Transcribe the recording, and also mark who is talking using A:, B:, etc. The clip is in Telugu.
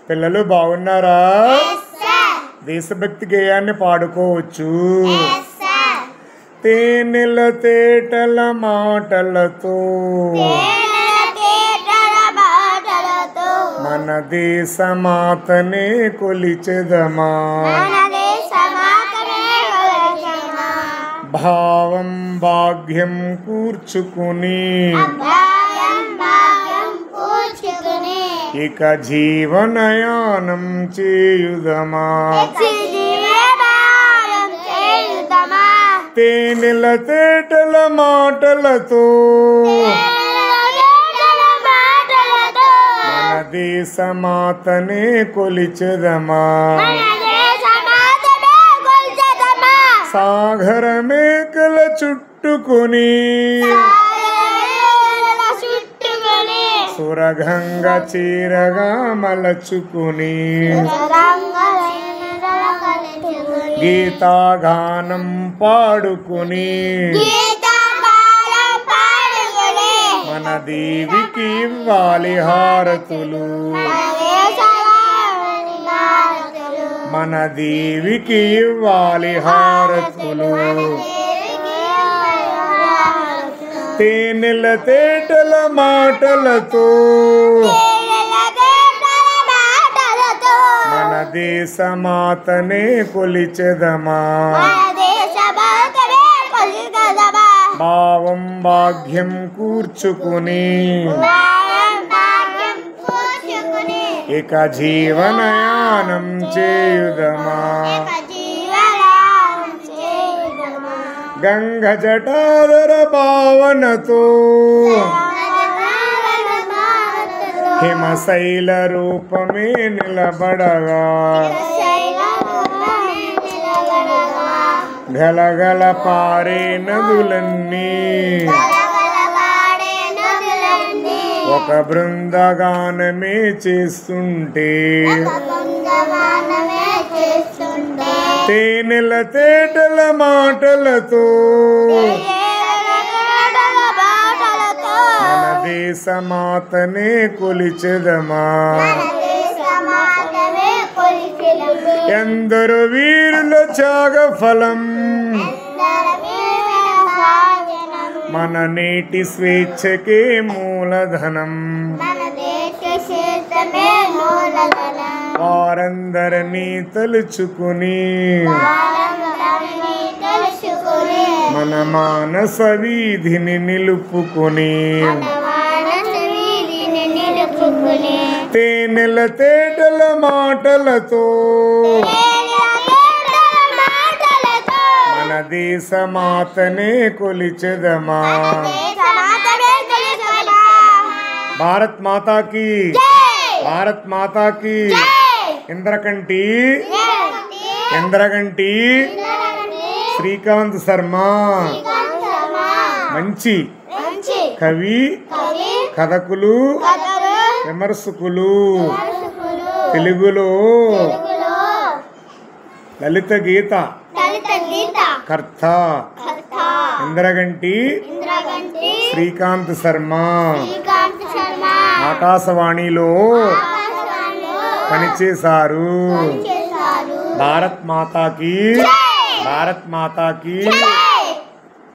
A: పిల్లలు బాగున్నారా? దేశభక్తి గేయాన్ని పాడుకోవచ్చు. తేనెల తేటల మాటలతో మన దేశమాతనే కొలిచెదమా, భావం భాగ్యం కూర్చుకుని ఇక జీవనయానం చేయుదమా. తేనెల తేటల మాటలతో మన దేశమాతనే కొలిచెదమా, సాగర మేకల చుట్టుకుని సురగంగ చీరగా మలచుకుని గీతాగానం పాడుకుని మన దేవికి ఇవ్వాలి హారతులు, మన దేవికి ఇవ్వాలి హారతులు. తేనెల తేటల మాటలతో మన దేశమాతనే కొలిచెదమా, భావం భాగ్యం కూర్చుకుని ఇక జీవనయానం చేయుదమా. గంగ జటాధర భావనతో హిమశైల రూపమే నిలబడగా గలగల పారే నదులన్నీ ఒక బృందగానమే చేస్తుంటే, తేనెల తేటల మాటలతో మన దేశమాతనే కొలిచెదమా. ఎందరు వీరుల త్యాగ ఫలం మన నేటి స్వేచ్ఛకే మూలధనం, వారందరినీ తలుచుకుని మన మానస వీధిని నిలుపుకుని తేనెల తేటల మాటలతో మన దేశమాతనే కొలిచెదమా. భారత్ మాతాకి, భారత్ మాతాకి. ఇంద్రకంటి ఇంద్రగంటి శ్రీకాంత్ శర్మ మంచి కవి, కథకులు, విమర్శకులు. తెలుగులో లలిత గీత కర్త ఇంద్రగంటి శ్రీకాంత్ శర్మ. ఆకాశవాణిలో పనిచేశారు. భారత్ మాతాకి, భారత్ మాతాకి.